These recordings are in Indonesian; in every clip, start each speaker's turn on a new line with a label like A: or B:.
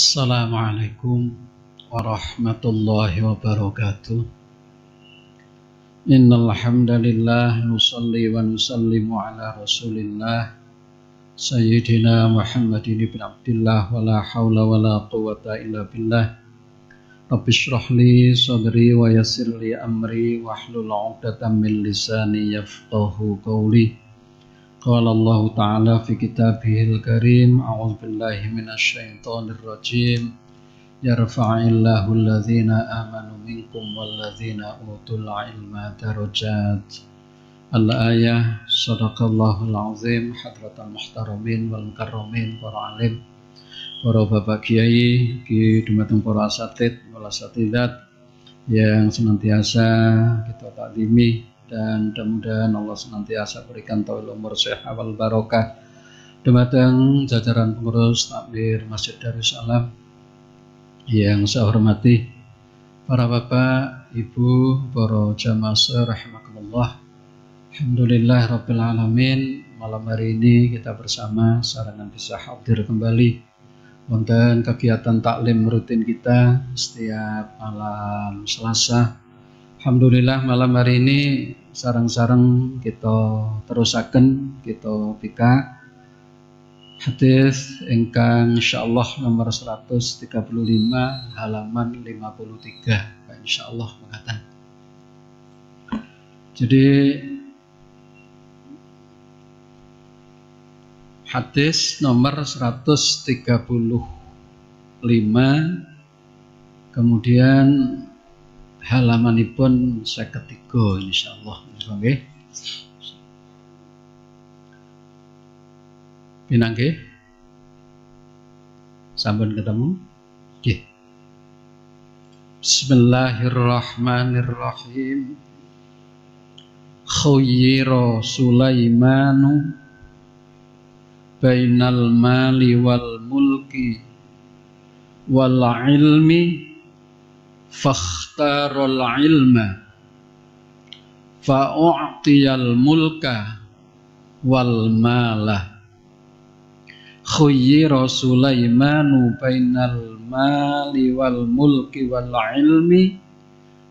A: Assalamualaikum warahmatullahi wabarakatuh. Innal hamdalillah nusalli wa nusallimu ala Rasulillah Sayyidina Muhammadin ibn Abdillah wa la hawla wa la quwwata illa billah. Rabbi shrah li sadri wa yassir li amri wahlul 'uqdatam min lisani yafqahu qawli. Qala Allah Ta'ala fi kitabihil karim, a'udzu billahi minasy syaithanir rajim. Yarfa'illahu alladhina amanu minkum walladzina utul ilma darajat. Al-ayah. Shadaqallahul azim. Hadratal muhtaramin wal mukarramin, para alim, para bapak kiai, dumateng para asatid wal asatidat yang senantiasa kita taklimi, dan mudah-mudahan Allah senantiasa berikan taufik umur sehat wal barokah dumateng jajaran pengurus takmir Masjid Darussalam yang saya hormati, para bapak, ibu, para jamaah rahimakumullah. Alhamdulillah rabbil alamin, malam hari ini kita bersama sarangan bisa hadir kembali wonten kegiatan taklim rutin kita setiap malam Selasa. Alhamdulillah malam hari ini sarang-sarang kita terusaken, kita pika hadis ingkang insyaallah nomor 135 halaman 53 insyaallah mengatakan. Jadi hadis nomor 135 kemudian halamanipun 53 insyaallah. Nggih. Pinangge? Sampun ketemu? Nggih. Bismillahirrahmanirrahim. Khayyira Sulaimanu bainal mali wal mulki wal ilmi fakhtarul ilma fa'u'tiyal mulka wal mala. Khayyira Sulaimanu bainal mali wal mulki wal ilmi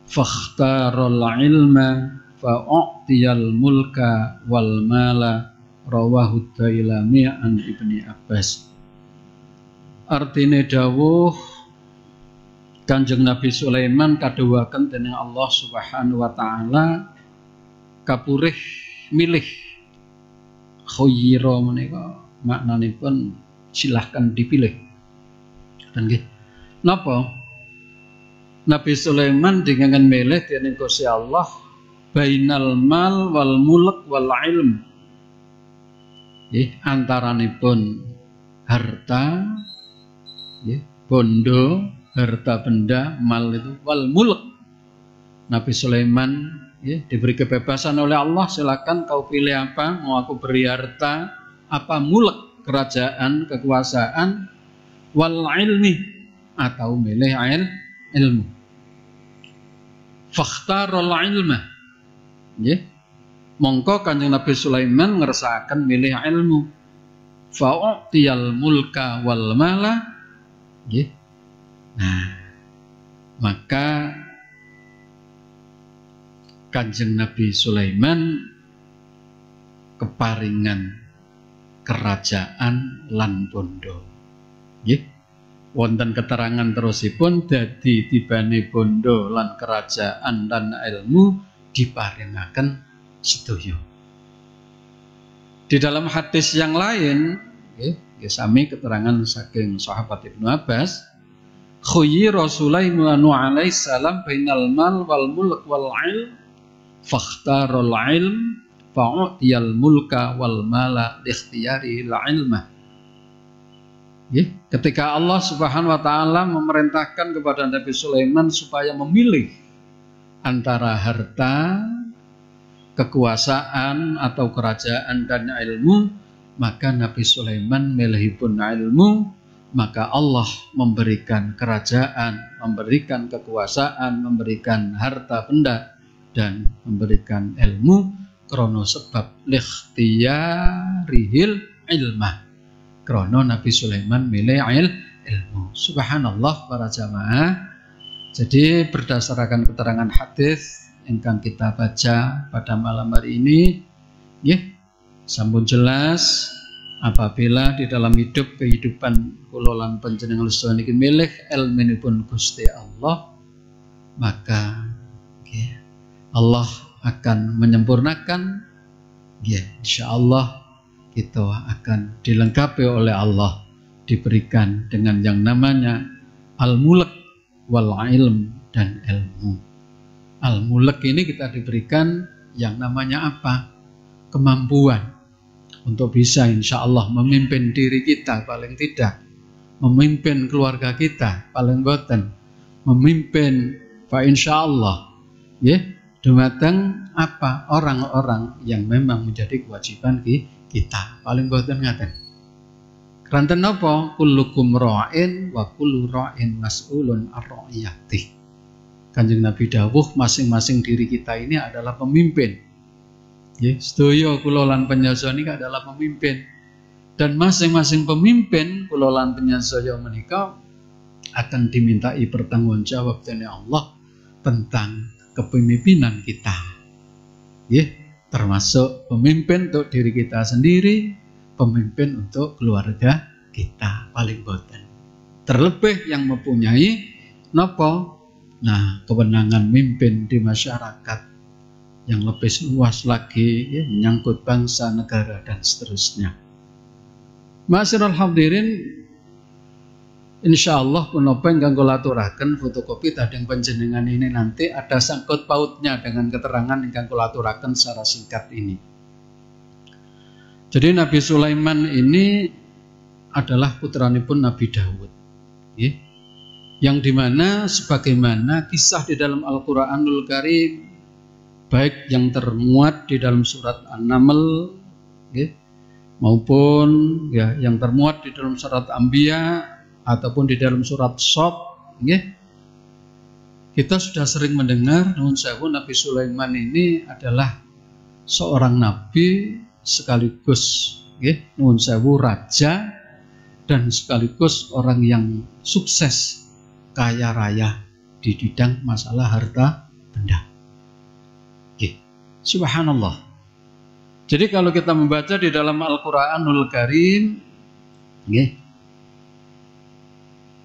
A: fakhtarul ilma fa'u'tiyal mulka wal mala. Rawahu Dailami an Ibni Abbas. Artine dawuh Kanjeng Nabi Sulaiman kadhawuhaken dening Allah Subhanahu wa taala kapurih milih. Khayyira menika maknanipun silahkan dipilih. Dan nggih. Napa? Nabi Sulaiman dengan milih dening Gusti Allah bainal mal wal mulk wal ilm. Antaranipun harta, bondo, harta benda, mal itu wal mulk. Nabi Sulaiman diberi kebebasan oleh Allah, silakan kau pilih apa, mau aku beri harta apa, mulk, kerajaan, kekuasaan, wal ilmi, atau milih ilmu. Fakhtarul ilma. Mongko Kanjeng Nabi Sulaiman ngersakaken milih ilmu. Fa'u'tiyal mulka wal mala. Nah, maka Kanjeng Nabi Sulaiman keparingan kerajaan lan bondo. Wonten keterangan terusipun dadi tibane bondo lan kerajaan lan ilmu diparingaken sedoyo. Di dalam hadis yang lain, sami keterangan saking sahabat Ibnu Abbas, khayyira Sulaiman alaihi salam bainal mal wal mulk wal ilm fakhtarul ilm fa'utiyal mulka wal mala likhtiyari al ilma. Ketika Allah Subhanahu wa taala memerintahkan kepada Nabi Sulaiman supaya memilih antara harta, kekuasaan atau kerajaan dan ilmu, maka Nabi Sulaiman milihipun ilmu, maka Allah memberikan kerajaan, memberikan kekuasaan, memberikan harta benda dan memberikan ilmu krono sebab likhtiyarihil ilmah. Krono Nabi Sulaiman milih ilmu. Subhanallah para jamaah. Jadi berdasarkan keterangan hadis yang kita baca pada malam hari ini, sampun jelas apabila di dalam kehidupan kula lan panjenengan sedaya niki milih ilmunipun Gusti Allah, maka Allah akan menyempurnakan, insyaallah kita akan dilengkapi oleh Allah, diberikan dengan yang namanya al-mulk wal ilm dan ilmu. Al-mulk ini kita diberikan yang namanya apa? Kemampuan untuk bisa insya Allah memimpin diri kita paling tidak, memimpin keluarga kita paling boten, memimpin fa insya Allah dumateng apa? Orang-orang yang memang menjadi kewajiban kita paling boten ngaten. Keranten apa? Kullukum ra'in wa kullu ra'in mas'ulun ar-ra'iyati. Kanjeng Nabi dawuh masing-masing diri kita ini adalah pemimpin. Sedaya kula lan panjenengan niki adalah pemimpin. Dan masing-masing pemimpin kula lan panjenengan menika akan dimintai pertanggungjawab dening Allah tentang kepemimpinan kita. Termasuk pemimpin untuk diri kita sendiri, pemimpin untuk keluarga kita paling boten. Terlebih yang mempunyai nopo, kewenangan mimpin di masyarakat yang lebih luas lagi, menyangkut bangsa, negara dan seterusnya. Ma'asyiral hadirin, insyaallah punapa ingkang kula aturaken fotokopi tading panjenengan ini nanti ada sangkut pautnya dengan keterangan ingkang kula aturaken secara singkat ini. Jadi Nabi Sulaiman ini adalah putranipun Nabi Daud, yang dimana sebagaimana kisah di dalam Al-Quranul Karim, baik yang termuat di dalam surat An-Naml, maupun yang termuat di dalam surat Anbiya ataupun di dalam surat Shad, kita sudah sering mendengar nuwun sewu Nabi Sulaiman ini adalah seorang nabi sekaligus nuwun sewu raja dan sekaligus orang yang sukses kaya raya di bidang masalah harta benda. Subhanallah. Jadi kalau kita membaca di dalam Al-Quranul Karim,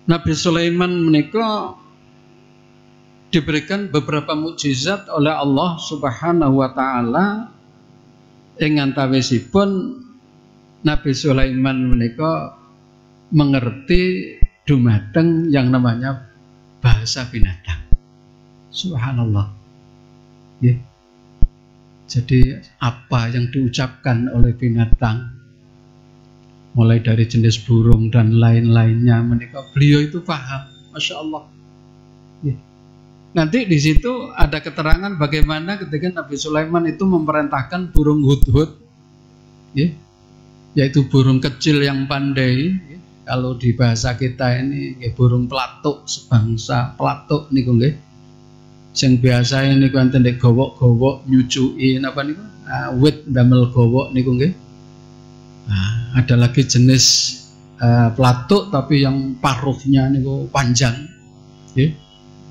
A: Nabi Sulaiman menika diberikan beberapa mukjizat oleh Allah Subhanahu wa taala. Ing antawisipun Nabi Sulaiman menika mengerti dumateng yang namanya bahasa binatang. Subhanallah. Jadi apa yang diucapkan oleh binatang, mulai dari jenis burung dan lain-lainnya, menika beliau itu paham. Masya Allah. Nanti di situ ada keterangan bagaimana ketika Nabi Sulaiman itu memerintahkan burung hudhud, yaitu burung kecil yang pandai. Kalau di bahasa kita ini burung pelatuk, sebangsa pelatuk niku nggih. Sing biasa ini ku enten nek gowok-gowok nyucui napa niku? Wit damel gowok niku nggih. Ada lagi jenis pelatuk tapi yang paruhnya niku panjang.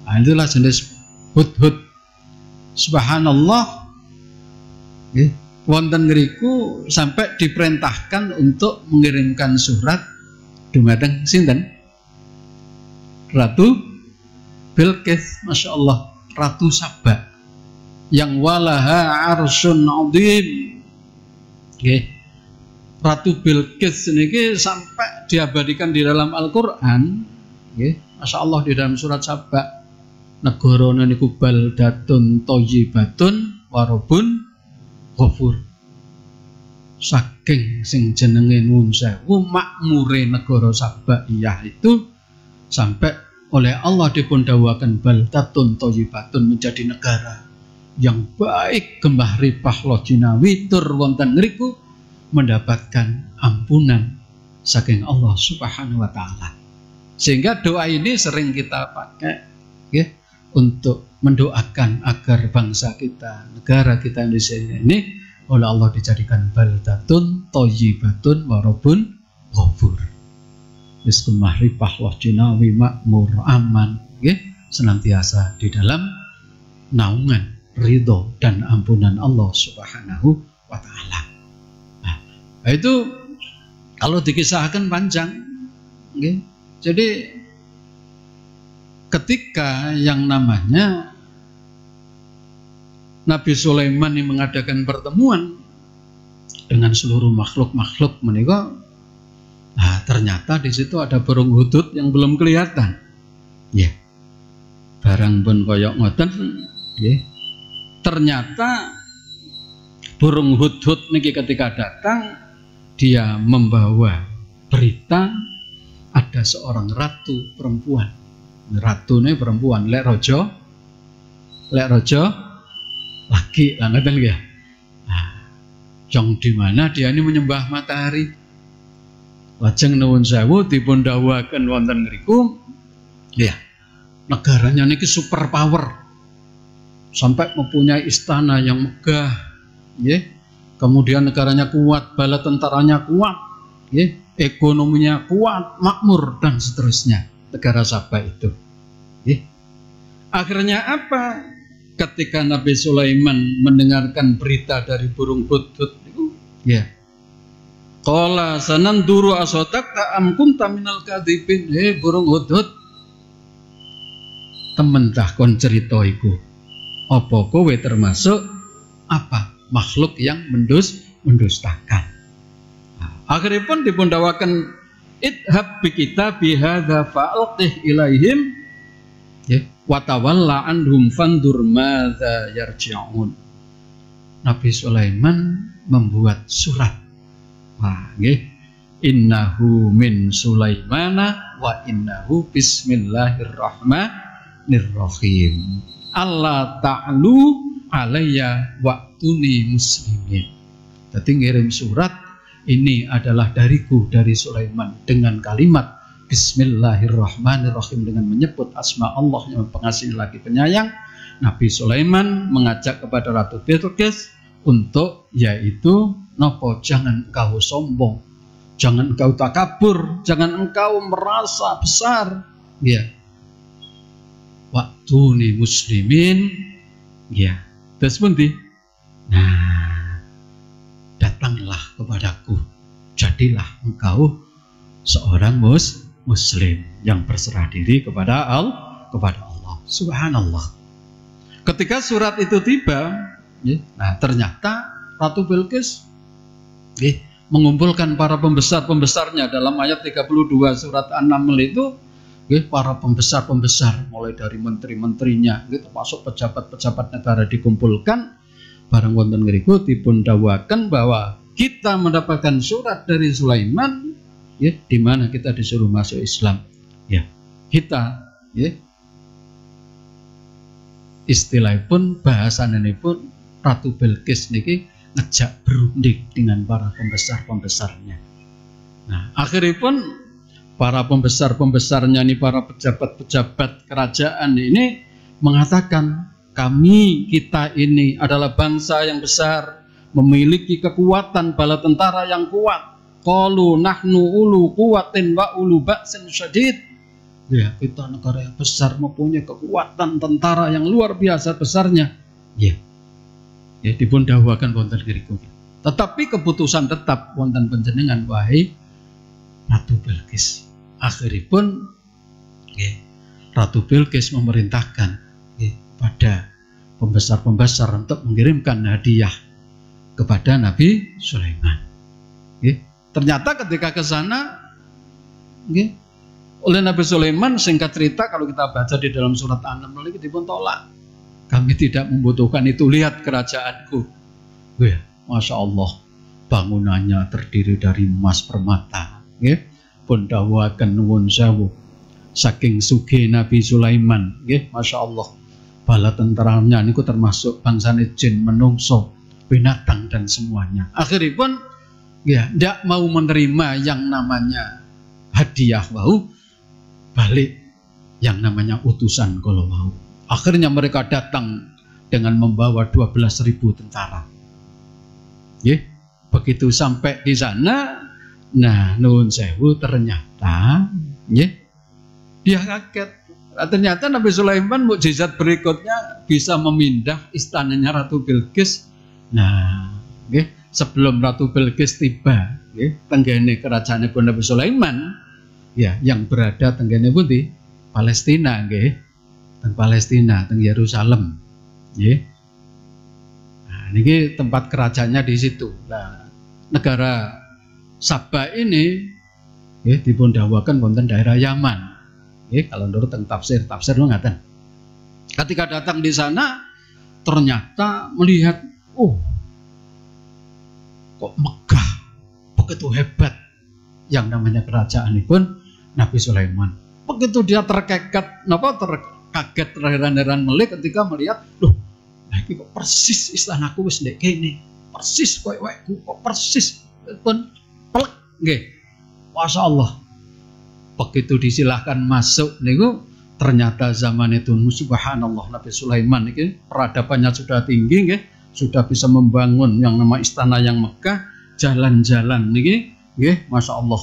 A: Itulah jenis hudhud. Subhanallah. Wonten ngriku sampai diperintahkan untuk mengirimkan surat dumateng sinten? Ratu Bilqis, Masya Allah, Ratu Saba yang walaha arsyun azim. Ratu Bilqis ini sampai diabadikan di dalam Al-Quran, Masya Allah, di dalam surat Saba. Negara niku baldatun thayyibatun warabun ghafur. Saking sing jenenge nuwun sewu makmure negara Saba itu sampai oleh Allah dipundhawuhaken baldatun thayyibatun, menjadi negara yang baik, gembah ripah lojinawi tur wonten ngriku mendapatkan ampunan saking Allah Subhanahu wa taala. Sehingga doa ini sering kita pakai untuk mendoakan agar bangsa kita, negara kita Indonesia ini oleh Allah dijadikan baldatun thayyibatun warabun ghafur. Rizqun mahrifah wa jinawi makmur aman, senantiasa di dalam naungan ridho dan ampunan Allah Subhanahu wa ta'ala. Nah, itu kalau dikisahkan panjang. Jadi ketika yang namanya Nabi Sulaiman ini mengadakan pertemuan dengan seluruh makhluk-makhluk menika, nah ternyata di situ ada burung hudhud yang belum kelihatan. Barang pun koyok ngoten, ternyata burung hudhud niki ketika datang dia membawa berita ada seorang ratu perempuan. Ratu ini perempuan, lek rojo laki lah ngoten nggih. Nah, jong di mana dia ini menyembah matahari. Lajeng nuwun sewu dipun dawuhaken wonten ngriku, negaranya niki super power. Sampai mempunyai istana yang megah, kemudian negaranya kuat, bala tentaranya kuat, ekonominya kuat, makmur dan seterusnya. Negara Sabah itu. Akhirnya apa? Ketika Nabi Sulaiman mendengarkan berita dari burung hudhud itu, qala sananduru asadaqta am kunta minal kadhibin. Burung hudhud, temen tah kon cerita iku. Apa kowe termasuk apa makhluk yang mendustakan? Akhirnya pun dipundawakan idhab bi kitabi hadza fa'alqih ilaihim wa tawalla anhum fandur madza yarji'un. Nabi Sulaiman membuat surat. Innahu min Sulaimana wa innahu bismillahirrahmanirrahim. Allah ta'lu alayya wa'tuni muslimin. Jadi ngirim surat ini adalah dariku, dari Sulaiman, dengan kalimat Bismillahirrahmanirrahim, dengan menyebut asma Allah yang pengasih lagi penyayang. Nabi Sulaiman mengajak kepada Ratu Bilqis untuk yaitu nopo, jangan engkau sombong, jangan engkau takabur, jangan engkau merasa besar. Wa'tuni muslimin. Terus pundi? Nah, datanglah kepadaku, jadilah engkau seorang muslim yang berserah diri kepada Allah. Subhanallah. Ketika surat itu tiba, nah ternyata Ratu Bilqis mengumpulkan para pembesar-pembesarnya. Dalam ayat 32 surat An-Naml itu, para pembesar-pembesar mulai dari menteri-menterinya, termasuk pejabat-pejabat negara dikumpulkan. Barang wonten ngriku dipun dawuhaken bahwa kita mendapatkan surat dari Sulaiman, di mana kita disuruh masuk Islam. Kita, istilah pun, bahasan ini pun, Ratu Bilqis niki ngejak berunding dengan para pembesar-pembesarnya. Nah, akhirnya pun para pembesar-pembesarnya ini, para pejabat-pejabat kerajaan ini mengatakan, kita ini adalah bangsa yang besar, memiliki kekuatan bala tentara yang kuat. Qalu nahnu ulu quwatin wa ulu ba'sin syadid. Kita negara yang besar, mempunyai kekuatan tentara yang luar biasa besarnya. Dipun dawuhaken wonten ngriku. Tetapi keputusan tetap wonten panjenengan wahai Ratu Bilqis. Akhiripun Ratu Bilqis memerintahkan pada pembesar-pembesar untuk mengirimkan hadiah kepada Nabi Sulaiman. Ternyata ketika ke sana, oleh Nabi Sulaiman, singkat cerita kalau kita baca di dalam surat An-Naml ini dipun tolak. Kami tidak membutuhkan itu, lihat kerajaanku. Masya Allah, bangunannya terdiri dari emas permata. Pun dawuhaken nuwun sewu, saking sugih Nabi Sulaiman, Masya Allah, bala tentaranya niku termasuk bangsane jin, menungso, binatang dan semuanya. Akhirnya pun tidak mau menerima yang namanya hadiah wau, balik yang namanya utusan kalau mau. Akhirnya mereka datang dengan membawa 12.000 tentara. Begitu sampai di sana, Nah, nuwun sewu ternyata ya, dia kaget. Ternyata Nabi Sulaiman mukjizat berikutnya bisa memindah istananya Ratu Bilqis. Nah, ya, sebelum Ratu Bilqis tiba ya, tenggene kerajaan Nabi Sulaiman ya, yang berada tenggene putih Palestina nggih. Teng Palestina, teng Yerusalem. Nggih. Nah, niki tempat kerajaannya di situ. Nah, negara Saba ini nggih dipun dawuhaken wonten daerah Yaman. Nggih, kalau menurut teng tafsir lu ngaten. Ketika datang di sana ternyata melihat kok megah, begitu hebat yang namanya kerajaan pun Nabi Sulaiman. Begitu dia terkaget terheran-heran melek ketika melihat, loh, iki kok persis istanaku wis ndek kene. Persis koyo kok persis pun pelek nggih. Masya Allah. Begitu disilahkan masuk niku ternyata zaman itu subhanallah Nabi Sulaiman iki peradabannya sudah tinggi nggih, sudah bisa membangun yang nama istana yang megah, jalan-jalan niki nggih, Masya Allah.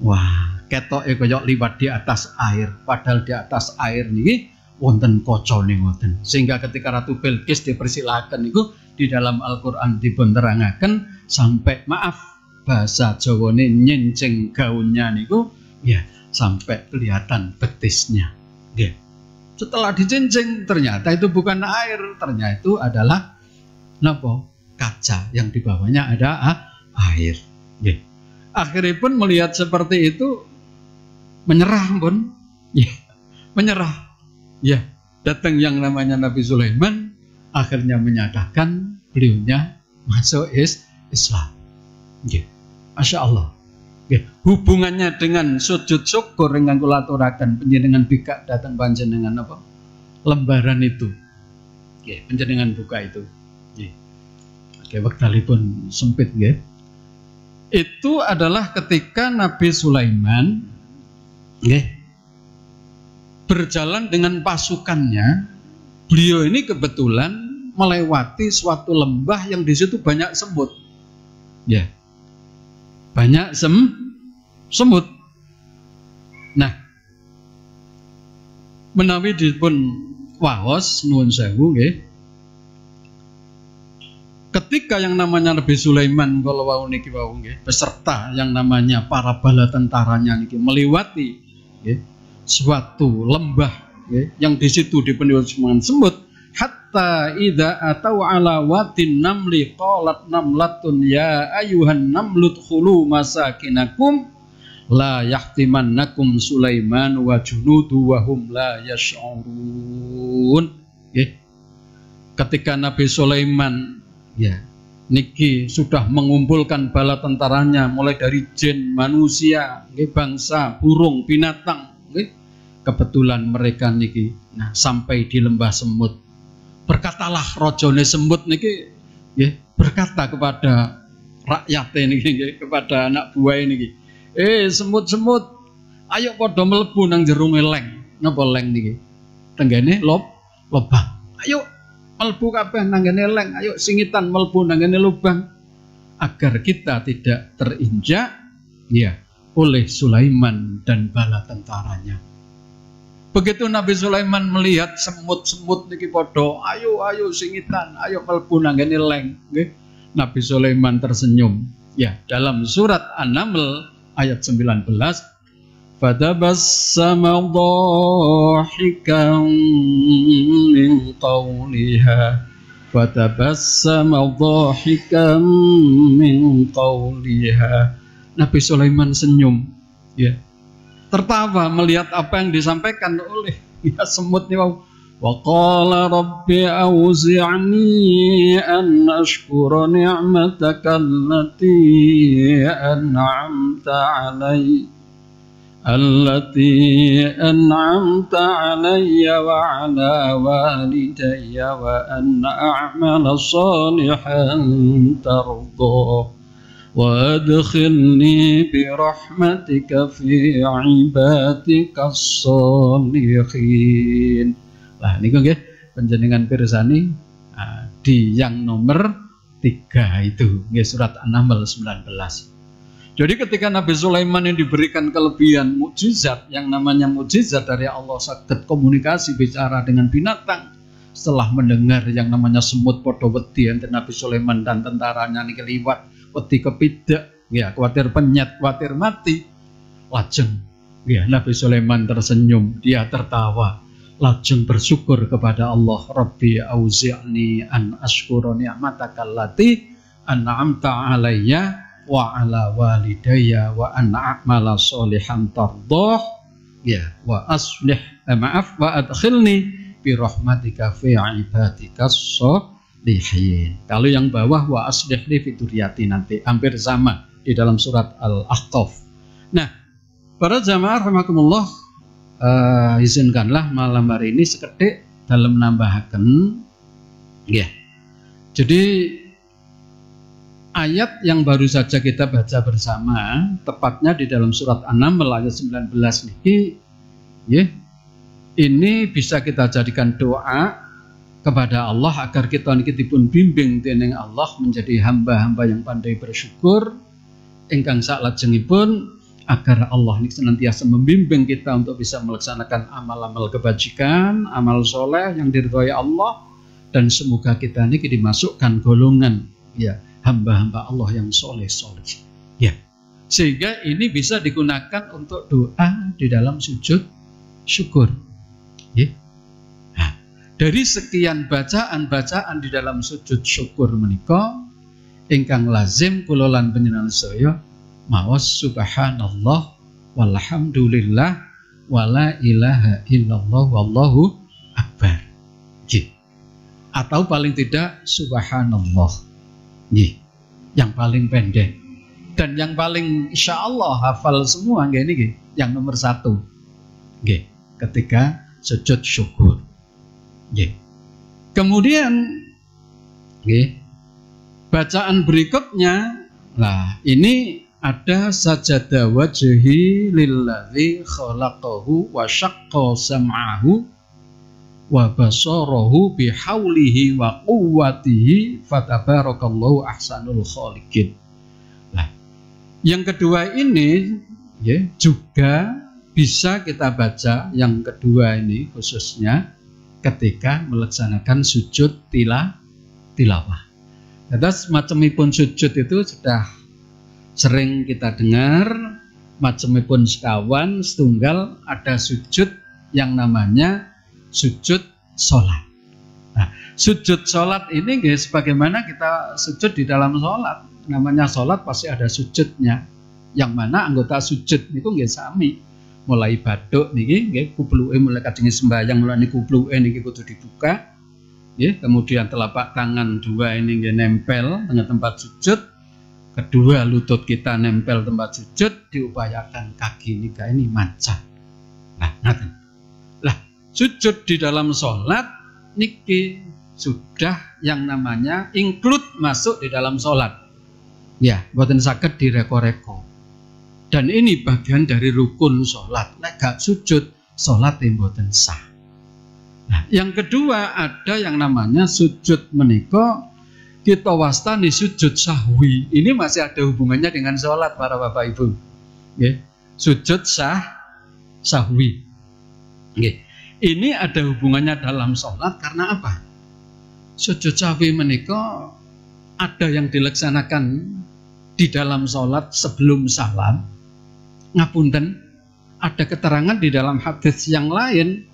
A: Wah, ketoke kaya liwat di atas air, padahal di atas air niki wonten kocone ngoten. Sehingga ketika Ratu Bilqis dipersilahkan niku di dalam Al-Qur'an dipun terangaken sampai maaf bahasa Jawane nyenceng gaunnya niku ya sampai kelihatan betisnya. Nggih. Setelah dicenceng ternyata itu bukan air, ternyata itu adalah napa? Kaca yang di bawahnya ada air. Nggih. Akhirnya pun melihat seperti itu menyerah pun. Ya, menyerah. Ya, datang yang namanya Nabi Sulaiman akhirnya menyatakan beliaunya masuk Islam. Nggih. Masya Allah. Nggih. Hubungannya dengan sujud syukur dengan kula aturaken panjenengan bikak datang panjenengan apa? Lembaran itu. Nggih, panjenengan buka itu. Nggih. Oke, wektalipun sempit nggih. Itu adalah ketika Nabi Sulaiman nggih berjalan dengan pasukannya. Beliau ini kebetulan melewati suatu lembah yang di situ banyak semut. Ya. Banyak semut. Nah, menawi dipun waos nuwun sewu nggih. Ketika yang namanya Nabi Sulaiman kalau wau niki wau nggih, beserta yang namanya para bala tentaranya niki melewati nggih suatu lembah nggih yang di situ dipenuhi semut, hatta idza atau ala watin namli qalat namlatun ya ayuhan namlut khulu masakinakum la yahtimannakum Sulaiman wa junudu wa hum la yash'urun. Nggih. Ketika Nabi Sulaiman ya niki sudah mengumpulkan bala tentaranya mulai dari jin, manusia, nggih, bangsa, burung, binatang, nggih. Kebetulan mereka niki nah sampai di lembah semut. Berkatalah rajane semut niki nggih berkata kepada rakyat niki kepada anak buah niki. Semut-semut ayo padha mlebu nang jero leng. Napa leng niki? Tenggene lobang. Ayo mlebu kabeh nang ngene leng, ayo singitan mlebu nang ngene lubang agar kita tidak terinjak ya oleh Sulaiman dan bala tentaranya. Begitu Nabi Sulaiman melihat semut-semut niki padha ayo singitan, ayo mlebu nang ngene leng, nggih. Nabi Sulaiman tersenyum. Ya, dalam surat An-Naml ayat 19 fatabassama dhahikan min qawliha Nabi Sulaiman senyum ya, tertawa melihat apa yang disampaikan oleh ya semut nih. Wa qala rabbi auzi'ni an ashkura ni'mataka allati an'amta alayya wa ala walidayya wa an a'mala salihan tardah wa adkhilni bi rahmatika fi ibadika sholihin. Lah niku nggih panjenengan pirsani di yang nomor 3 itu nggih surat An-Naml 19. Jadi ketika Nabi Sulaiman yang diberikan kelebihan mukjizat, yang namanya mukjizat dari Allah, sakit komunikasi bicara dengan binatang, setelah mendengar yang namanya semut podo wedi enten Nabi Sulaiman dan tentaranya niki liwat wedi kepidak, ya khawatir penyet, khawatir mati. Lajeng ya Nabi Sulaiman tersenyum, dia tertawa, lajeng bersyukur kepada Allah, Rabbi auzi'ni an ashkura ni'mataka allati an'amta alayya wa ala walidayya wa an a'mala sholihan tardah ya wa aslih wa adkhilni bi rahmatika fi ibadika sholihin. Kalau yang bawah wa aslih li fi dzurriyyati nanti hampir sama di dalam surat Al-Ahqaf. Nah, para jamaah rahimakumullah, izinkanlah malam hari ini sekedhik dalam menambahkan ya. Jadi ayat yang baru saja kita baca bersama, tepatnya di dalam surat An-Naml ayat 19 niki, ya, ini bisa kita jadikan doa kepada Allah agar kita niki dipun bimbing dening Allah menjadi hamba-hamba yang pandai bersyukur, ingkang salajengipun agar Allah niki senantiasa membimbing kita untuk bisa melaksanakan amal-amal kebajikan, amal soleh yang diridhoi Allah, dan semoga kita niki dimasukkan golongan ya hamba-hamba Allah yang soleh-soleh. Ya, sehingga ini bisa digunakan untuk doa di dalam sujud syukur. Ya. Nah, dari sekian bacaan-bacaan di dalam sujud syukur menika, ingkang lazim kula lan panjenengan saya maos subhanallah walhamdulillah wala ilaha illallah wallahu akbar. Ya. Atau paling tidak subhanallah. Nih, yang paling pendek dan yang paling insya Allah hafal semua ini yang nomor 1 ketika sujud syukur. Kemudian bacaan berikutnya, nah ini ada sajadah wajhi lilladzi khalaqahu wa syaqqa sam'ahu wa basarahu bihaulihi wa quwwatihi fatabarakallahu ahsanul khaliqin. Nah, yang kedua ini ya, juga bisa kita baca yang kedua ini khususnya ketika melaksanakan sujud tilawah. Jadi macamipun sujud itu sudah sering kita dengar, macamipun sekawan setunggal ada sujud yang namanya sujud sholat. Nah, sujud sholat ini guys, bagaimana kita sujud di dalam sholat? Namanya sholat pasti ada sujudnya. Yang mana anggota sujud itu nggih sami. Mulai baduk niki nggih kupluke mulai kajengi sembahyang mulai kupluke niki kudu dibuka. Nggih, kemudian telapak tangan dua ini nggih nempel dengan tempat sujud. Kedua lutut kita nempel tempat sujud, diupayakan kaki ini mancap. Nah, ngaten. Sujud di dalam sholat niki sudah yang namanya include masuk di dalam sholat. Ya, boten saged direko-reko. Dan ini bagian dari rukun sholat. Nek gak sujud, sholat boten sah. Nah, yang kedua ada yang namanya sujud menika kita wastani sujud sahwi. Ini masih ada hubungannya dengan sholat para bapak ibu. Ya, sujud sahwi. Ya. Ini ada hubungannya dalam sholat karena apa? Sujud sahwi menika ada yang dilaksanakan di dalam sholat sebelum salam. Ngapunten, ada keterangan di dalam hadis yang lain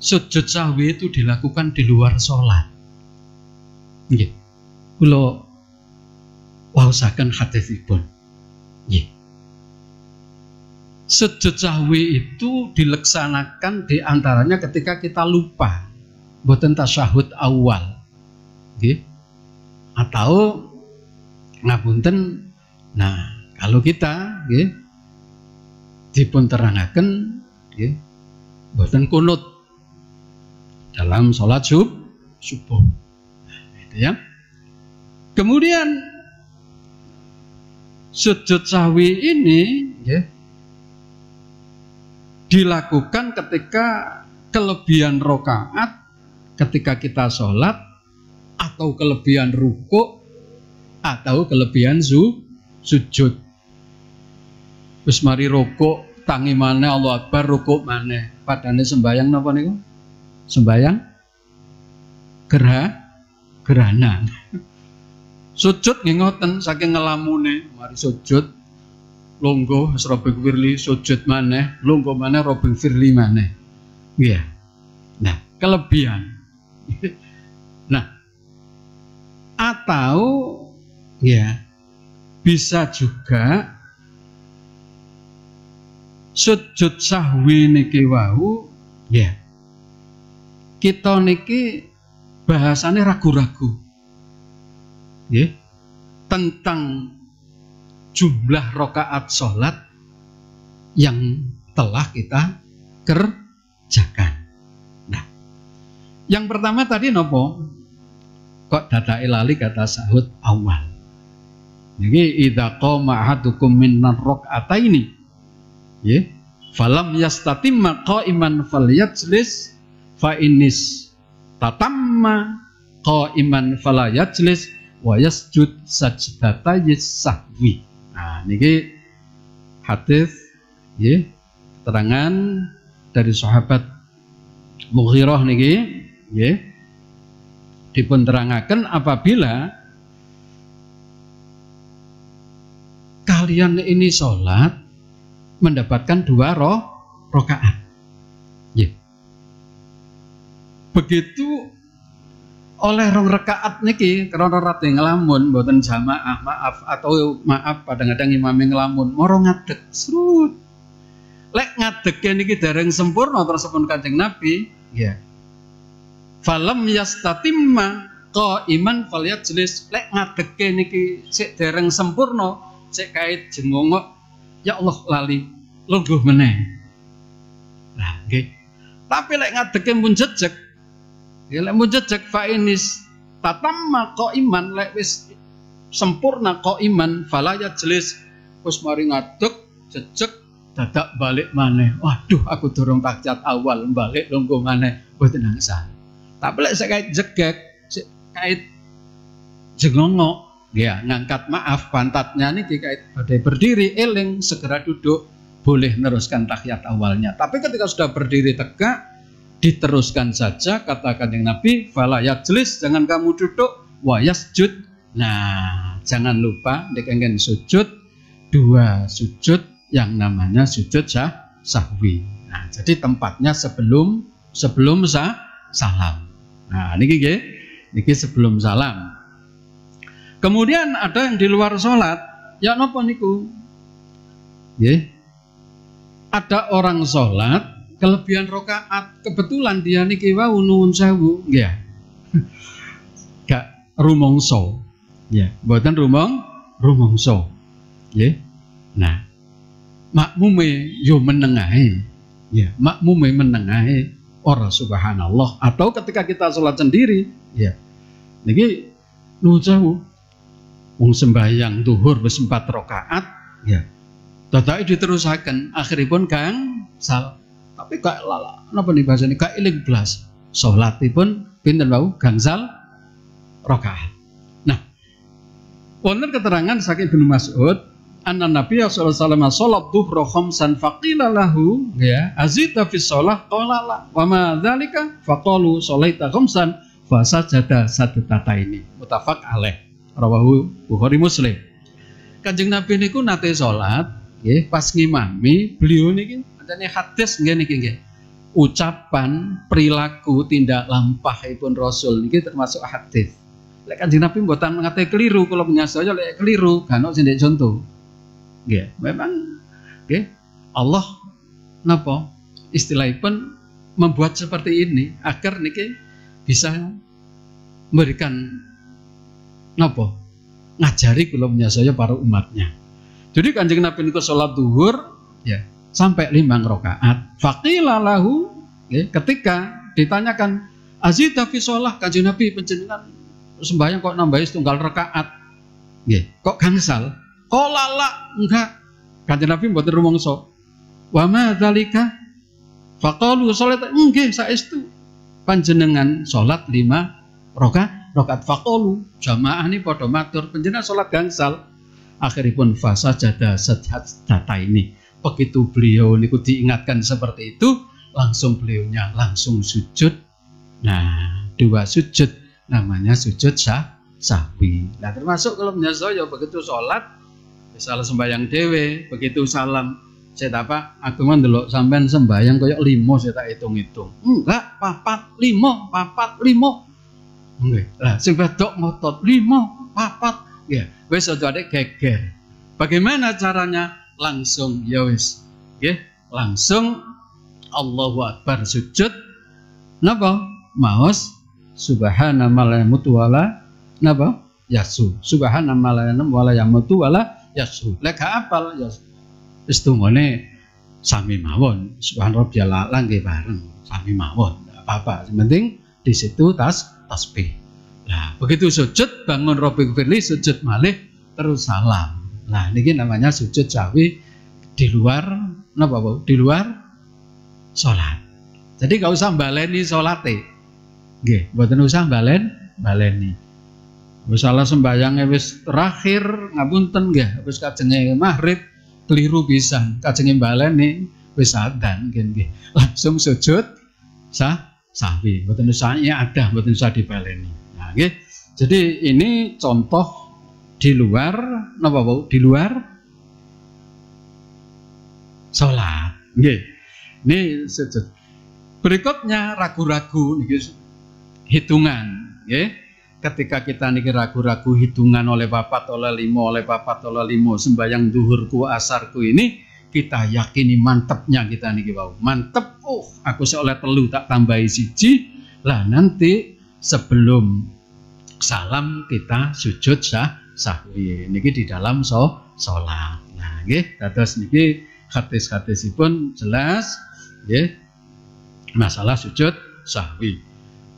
A: sujud sahwi itu dilakukan di luar sholat. Nggih. Kula waosaken hadisipun. Nggih. Sujud sahwi itu dilaksanakan diantaranya ketika kita lupa boten tasyahud awal, okay? Atau ngapunten. Nah, kalau kita dipun terangaken boten kunut dalam sholat subuh. Nah, itu ya. Kemudian sujud sahwi ini dilakukan ketika kelebihan rokaat ketika kita sholat, atau kelebihan rukuk, atau kelebihan sujud. Wis mari rukuk tangi maneh Allahu Akbar rukuk maneh. Padane sembayang napa niku? Sembayang gerhana. Sujud nggih ngoten saking ngelamune, mari sujud longgo Robbi firli sujud maneh, longgo maneh Robbi firli maneh. Nggih. Nah, kelebihan. Nah, atau ya bisa juga sujud sahwi niki wau ya. Kita niki bahasane ragu-ragu. Nggih. Tentang jumlah rakaat salat yang telah kita kerjakan. Nah, yang pertama tadi nopo? Kok dadake lali kata sahut awal. Niki idza qama ahadukum min rak'ataini. Nggih. Falam yastatimma qa'iman falyajlis fa inis tatamma qa'iman falayajlis wa yasjud sajdatay sahwi. Nah, niki hadis nggih keterangan dari sahabat Mughirah niki nggih dipun terangaken apabila kalian ini sholat mendapatkan 2 rakaat. Nggih. Begitu oleh 2 rakaat niki krana rate ngelamun mboten jamaah maaf kadang-kadang imame ngelamun moro ngadeg srut. Lek ngadege niki dereng sempurna terus pun Kanjeng Nabi nggih. Falam yastatimma qa'iman falyajlis. Lek ngadege niki sik dereng sempurna sik kait jengongok ya Allah lali lungguh meneh. Nah nggih. Tapi lek ngadege pun jejeg ya lek mun jejeg fa inis tatamma qa'iman lek wis sempurna qa'iman falayajlis wis mari ngadeg jejeg dadak balik maneh. Waduh aku durung tahiyat awal balik lungguh maneh mboten angsal. Tapi lek sekait jegek, sekait jengongok, ya ngangkat maaf pantatnya niki kait badai berdiri eling segera duduk boleh neruskan tahiyat awalnya. Tapi ketika sudah berdiri tegak diteruskan saja kata Kanjeng Nabi fala yajlis jangan kamu duduk wa yasjud. Nah, jangan lupa dikengken sujud 2 sujud yang namanya sujud sahwi. Nah, jadi tempatnya sebelum salam. Nah, niki sebelum salam. Kemudian ada yang di luar sholat, ya napa niku? Nggih. Ada orang sholat kelebihan rakaat, kebetulan dia niki wau nuwun sewu, nggih. Gak rumangsa. Ya, mboten rumangsa. Nggih. Nah, makmume yo menengahe. Ya, makmume menengahe. Ora subhanallah atau ketika kita sholat sendiri ya niki nuwun sewu wong sembahyang zuhur wis 4 rakaat ya dadake diterusaken akhiripun gangsal tapi gak lala napa nih bahasane gak eling blas salatipun pinten wau gangsal rakaat. Nah wonten keterangan saking Ibnu Mas'ud anna Nabi sallallahu alaihi wasallam salat dhuhra khamsan faqila lahu ya azita fi shalah qala la wa ma dzalika faqalu shalaita khamsan fa sajada sajdataini muttafaq alaih rawahu Bukhari Muslim. Kanjeng Nabi niku nate salat nggih pas ngimami beliau niki pancene hadis nggih niki nggih ucapan perilaku tindak lampahipun Rasul niki termasuk hadis. Lek Kanjeng Nabi mboten ngate keliru kula menyasaya lek keliru kan ono sing contoh. Nggih, memang nggih Allah napa istilahipun membuat seperti ini agar niki bisa memberikan napa ngajari kula menyasaya para umatnya. Jadi Kanjeng Nabi niku salat zuhur ya sampai 5 rakaat. Faqila lahu nggih ketika ditanyakan azita fi shalah Kanjeng Nabi panjenengan sembahyang kok nambahi 1 rakaat. Nggih, kok gangsal? Qala la enggak. Kanjeng Nabi mboten rumangsa. Wa ma dzalika? Faqalu salat nggih saestu panjenengan salat 5 rakaat faqalu jamaah ini padha matur panjenengan salat gangsal. Akhiripun fasa jada sajdat ini begitu beliau niku diingatkan seperti itu, langsung beliaunya langsung sujud. Nah, 2 sujud namanya sujud sahwi. Nah, termasuk kalau saya begitu sholat, misalnya sembahyang dewe, begitu salam, saya apa? Aku mendelok sampean sembahyang koyo 5 saya tak hitung-hitung. Enggak, 4, 5, 4, 5. Nggih. Lah sing wedok ngotot 5, 4. Ya, wis aja adek geger. Bagaimana caranya? Langsung ya wis. Nggih, langsung Allahu Akbar sujud. Napa? Maos subhana la yamutu wala napa? Yasu. Subhana la yamutu wala yasu. Lek gak apal ya wis tungone sami mawon. Subhan rabbiyal a'la nggih bareng sami mawon. Enggak apa-apa. Yang penting di situ tasbih. Nah, begitu sujud bangun Rabbil firli, sujud malih terus salam. Nah, niki namanya sujud sahwi di luar napa, Bu? Di luar salat. Jadi gak usah baleni salate. Nggih, mboten usah baleni. Misalnya sembahyangnya wis terakhir, ngapunten nggih, wis kajenge maghrib keliru pisan, kajenge baleni wis adzan nggih. Langsung sujud sahwi. Mboten usah ada, mboten usah dibaleni. Nah, nggih. Jadi ini contoh di luar napa, Bu? Di luar salat. Nggih. Ini sujud. Berikutnya ragu-ragu niki hitungan, nggih. Ketika kita niki ragu-ragu hitungan oleh 4 oleh 5 oleh 4 oleh 5 sembahyang zuhurku asarku ini kita yakini mantepnya kita niki wau. Mantep, aku oleh 3 tak tambahi 1. Lah nanti sebelum salam kita sujud sahwi. Niki di dalam salat. Nah, nggih, dados niki hadis-hadisipun jelas nggih masalah sujud sahwi.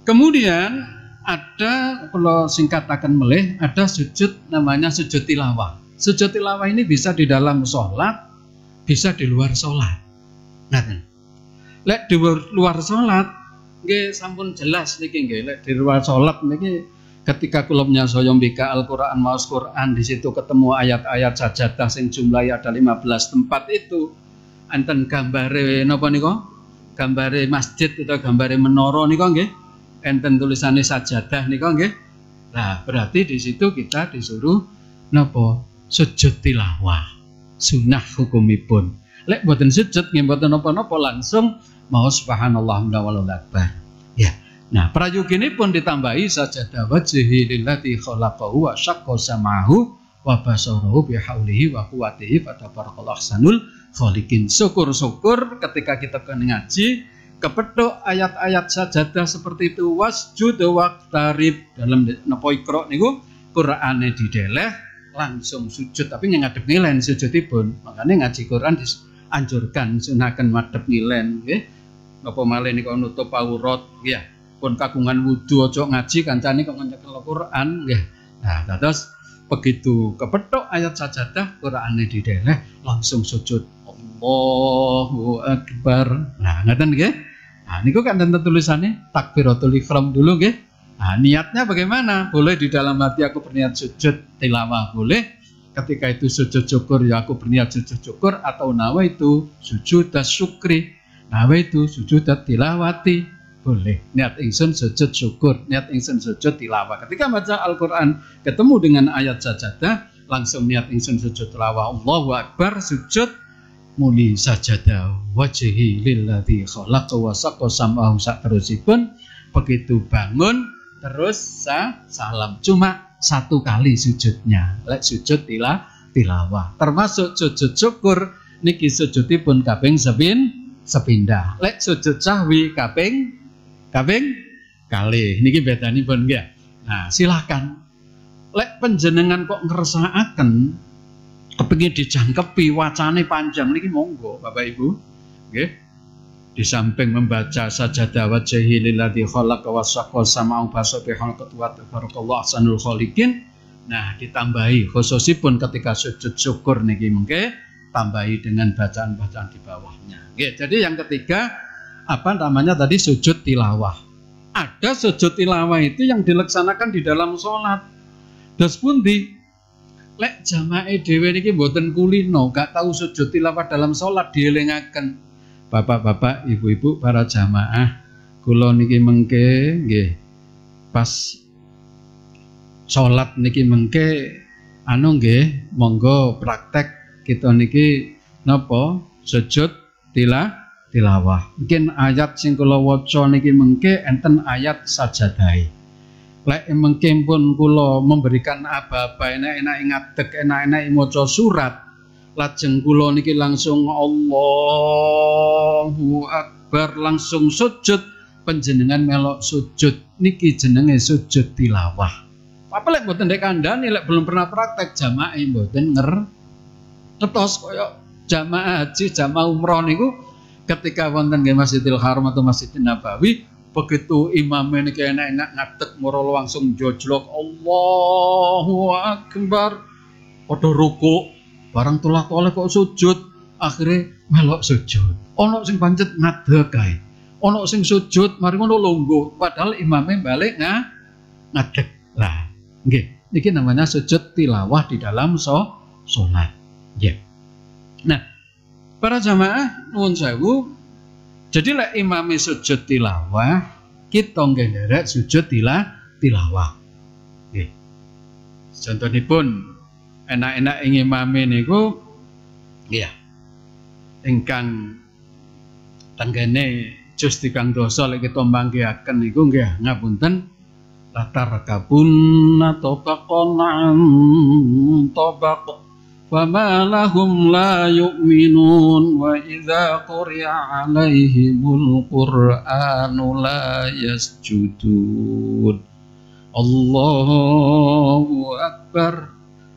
A: Kemudian ada, kalau singkatakan melih, ada sujud namanya sujud tilawah. Sujud tilawah ini bisa di dalam sholat, bisa di luar sholat. Nah, lek di luar sholat, nggih sampun jelas niki nggih. Lek di luar sholat niki, ketika kula nyasaya mbika Al-Qur'an maos Qur'an, di situ ketemu ayat-ayat sajadah sing jumlahnya ada 15 tempat itu, enten gambare napa nika? Gambare masjid atau gambare menara nika nggih. Enten tulisannya sajadah nika nggih. Nah, berarti di situ kita disuruh napa? Sujud tilawah. Sunnah hukumipun. Lek mboten sujud nggih mboten napa-napa, langsung mau subhanallah wallahu akbar. Ya. Nah, prayoginipun ditambahi sajadah wajhi lillati khalaqahu wa syaqqa samahu wa basarahu bihaulihi wa quwwatihi fatabarakallahu ahsanul khaliqin. Syukur-syukur ketika kita ngaji kepethuk ayat-ayat sajadah seperti itu, wasjud waqtarib, dalam napa Iqra niku Qur'ane dideleh langsung sujud, tapi ngadep ngilen sujudipun. Makanya ngaji Quran dianjurkan sunaken madhep ngilen nggih. Napa malih nika nutup aurat nggih. Pun kagungan wudu aja ngaji kancane kok ngenyek Al-Qur'an nggih. Nah, terus begitu kepethuk ayat sajadah Qur'ane dideleh langsung sujud. Allahu Akbar. Nah, ngaten nggih. Nah, niku kan ada tulisannya takbiratul ihram dulu nggih. Nah, niatnya bagaimana? Boleh di dalam hati aku berniat sujud tilawah, boleh. Ketika itu sujud syukur ya aku berniat sujud syukur, atau nawa itu sujud syukri. Nawa itu sujud tilawati. Boleh. Niat ingsun sujud syukur, niat ingsun sujud tilawah. Ketika baca Al-Qur'an ketemu dengan ayat sajadah, langsung niat ingsun sujud tilawah. Allahu Akbar, sujud muli sajadah wajhi lillati khalaqa wa saqqa samahu saterusipun. Begitu bangun terus salam, cuma 1 kali sujudnya. Lek sujud tilawah, termasuk sujud syukur niki sujudipun kaping sepindah. Lek sujud sahwi kaping kalih. Niki bedanipun nggih. Nah, silakan. Lek panjenengan kok ngersakaken kepengin dijangkepi wacane panjang niki monggo Bapak Ibu nggih. Di samping membaca sajadah wajhi lillati khalaqa wa saqqa sama'u basabihan qatwat barakallahu ahsanul khaliqin. Nah, ditambahi khususipun ketika sujud syukur niki mengke tambahi dengan bacaan-bacaan di bawahnya. Nggih, jadi yang ketiga apa namanya tadi sujud tilawah. Ada sujud tilawah itu yang dilaksanakan di dalam sholat. Terus pundi Lek jamaah dhewe niki mboten kulino, gak tahu sujud tilawah dalam salat dielingaken. Bapak-bapak, ibu-ibu, para jamaah, kula niki mengke nggih pas salat niki mengke anu nggih monggo praktek kita niki napa sujud tilawah. Mungkin ayat sing kula waca niki mengke enten ayat sajadahi. Lek mengke pun kula memberikan aba-aba enak-enak ngadeg enak-enak maca surat, lajeng kula niki langsung Allahu Akbar langsung sujud, panjenengan melok sujud niki jenenge sujud tilawah. Apa lek mboten ndek kandhane lek belum pernah praktek jamaah mboten ngertos kaya jamaah haji, jamaah umroh niku ketika wonten nggih Masjidil Haram atau Masjidil Nabawi, begitu imamnya niki enak-enak ngadeg moro langsung jojlok Allahu Akbar, padha ruku, barang tolak-tolak kok sujud, akhirnya melok sujud. Ono sing pancet ngadeg kae, ono sing sujud mari ngono lungguh, padahal imamnya balik ngadeg. Lah, nggih, niki namanya sujud tilawah di dalam salat. Ya. Nah, para jamaah nuwun sewu, jadi lek imame sujud tilawah, kita nggih nderek sujud tilawah. Nggih. Contonipun enak-enak ing imame niku nggih ingkang tenggene jus tikang dosa lek kita manggihaken niku nggih ngapunten latar kabun tabaqan tabaq وَمَا لَهُمْ لَا يُؤْمِنُونَ وَإِذَا قُرِئَ عَلَيْهِمُ الْقُرْآنُ لَا يَسْجُدُونَ Allahu Akbar.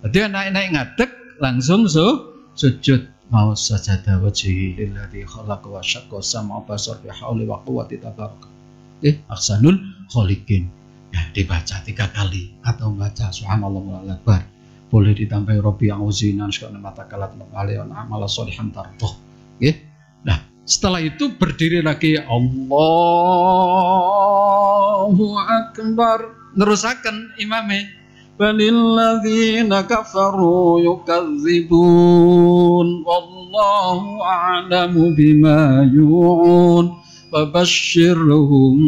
A: Jadi anak-anak ngadeg langsung sujud. Mau sajadah wajhi lilladzi khalaqa wa syaqqa sam'a basar bi hauli wa quwwati tabaraka. Ahsanul khaliqin. Ya, dibaca 3 kali atau baca subhanallah wal akbar. Boleh ditambahi Rabbi auzinan syukran matakalat malian amala sholihan tarduh. Nggih. Nah, setelah itu berdiri lagi Allahu Akbar, nerusaken imame balilladzina kafaru yukadzibun wallahu a'lamu bima yu'un fabashshirhum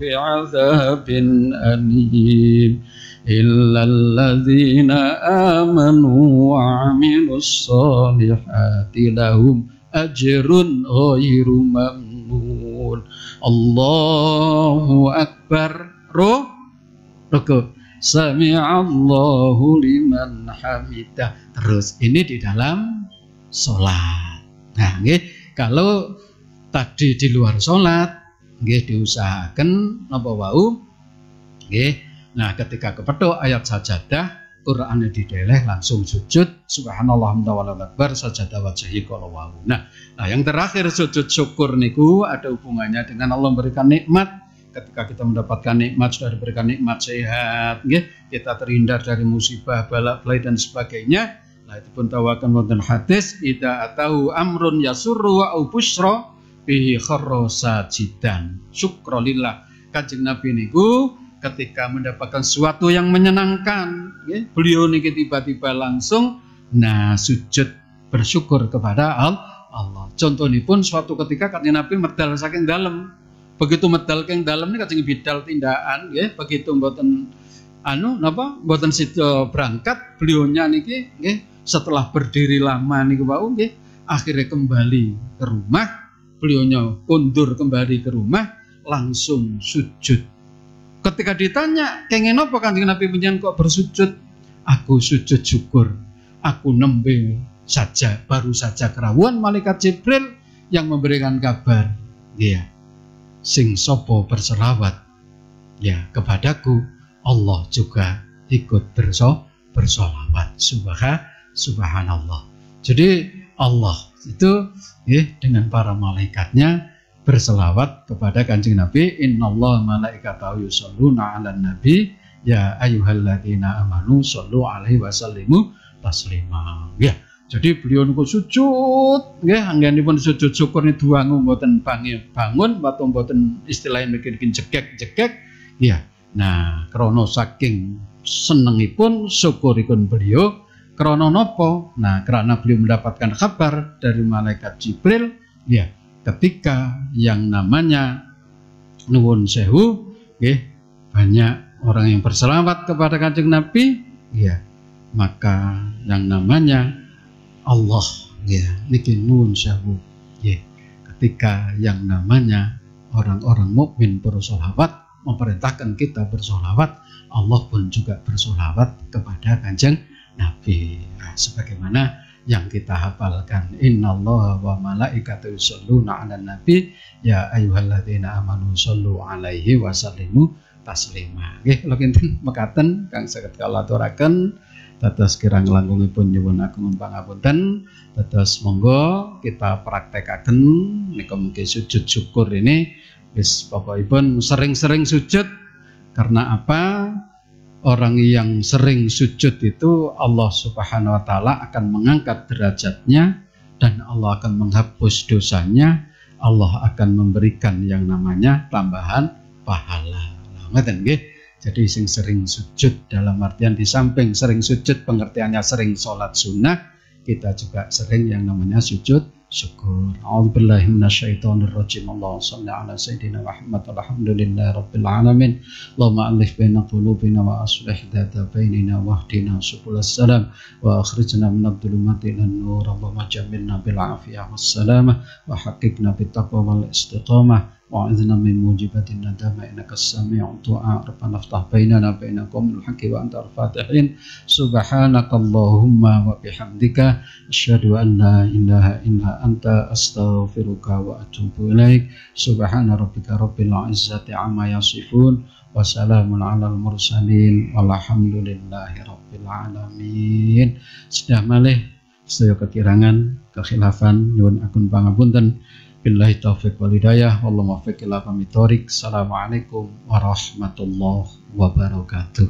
A: bi'adzabin alim illalladzina amanu wa 'amilus solihati lahum ajrun ghairu mamnun. Allahu Akbar. Ruku. Sami'allahu liman hamidah. Terus ini di dalam sholat. Nah, nggih, kalau tadi di luar sholat nggih diusahakan napa wau nggih. Nah, ketika kepethuk ayat sajadah, Qur'ane dideleh langsung sujud, subhanallah wallahu akbar, sajadah wajhi kala wau. Nah, yang terakhir sujud syukur niku ada hubungannya dengan Allah memberikan nikmat. Ketika kita mendapatkan nikmat, sudah diberikan nikmat sehat, nggih, kita terhindar dari musibah, bala, belai dan sebagainya. Nah, itu pun tawakan wonten hadis, idza atahu amrun yasurru wa busra bihi kharra sajidan. Syukrulillah. Kanjeng Nabi niku ketika mendapatkan sesuatu yang menyenangkan, beliau niki tiba-tiba langsung sujud bersyukur kepada Allah. Contohipun suatu ketika kanjeng Nabi medal saking dalem. Begitu medal saking dalem niki kanjeng bidal tindakan nggih, begitu mboten mboten sida berangkat, beliaunya niki nggih setelah berdiri lama niku wau nggih akhirnya kembali ke rumah, beliaunya undur kembali ke rumah langsung sujud. Ketika ditanya, kengen apa kanjeng Nabi panjenengan kok bersujud? Aku sujud syukur. Aku nembe saja, baru saja kerawuhan malaikat Jibril yang memberikan kabar. Ya, sing sopo berselawat ya kepadaku, Allah juga ikut bersolawat. Subhanallah. Jadi Allah itu dengan para malaikatnya berselawat kepada kanjeng Nabi. Innallaha malaikatahu yusholluna 'alan nabi ya ayyuhalladzina amanu shollu 'alaihi wa sallimu taslima. Ya, jadi beliau niku sujud nggih, anggenipun sujud syukur niku wangu mboten bangun atau mboten istilahnya bikin jegek-jegek. Ya. Nah, krana saking senengipun syukuripun beliau Krana napa? Nah, karena beliau mendapatkan kabar dari malaikat Jibril, ya, ketika yang namanya nuwun sewu, banyak orang yang berselawat kepada Kanjeng Nabi, ya, maka yang namanya Allah, ya, niki nuwun sewu, ya, ketika yang namanya orang-orang mukmin bersolawat, memerintahkan kita bersolawat, Allah pun juga bersolawat kepada Kanjeng Nabi. Nah, sebagaimana yang kita hafalkan, innallaha wa malaikatahu yusholluna 'alan nabi ya ayyuhalladzina amanu shollu 'alaihi wa sallimu taslima. Nggih, kula kinten mekaten kang saged kula aturaken dados kirang langkungipun nyuwun agung pangapunten. Dados monggo kita praktekaken nika mungkin sujud syukur ini wis Bapakipun sering-sering sujud. Karena apa? Orang yang sering sujud itu Allah Subhanahu wa taala akan mengangkat derajatnya dan Allah akan menghapus dosanya. Allah akan memberikan yang namanya tambahan pahala. Ngoten nggih. Jadi sering sujud dalam artian di samping sering sujud pengertiannya sering sholat sunnah, kita juga sering yang namanya sujud syukur. A'udzubillahi minasyaitonirrajim. Allahumma shalli ala sayyidina Muhammad walhamdulillahi rabbil alamin. Allahumma alif baina qulubina wa aslih dzata bainina wahdina subulas salam wa akhrijna minadh dhulumati ilan nur. Allahumma jammilna bil afiyah was salamah wa haqiqna bit taqwa wal istiqamah. وأعذنا من موجبات الندامة إنك السميع الدعاء ربنا افتح بيننا وبين قوم الحق وأنت الفاتحين سبحانك اللهم وبحمدك أشهد أن لا إله إلا أنت أستغفرك وأتوب إليك سبحان ربك رب العزة عما يصفون وسلام على المرسلين والحمد لله رب العالمين. Sudah malih sedaya kekirangan kekhilafan nyuwun agung pangapunten. Billahi taufiq wal hidayah, wallahu muwaffiq ila aqwamit thoriq. Assalamualaikum warahmatullahi wabarakatuh.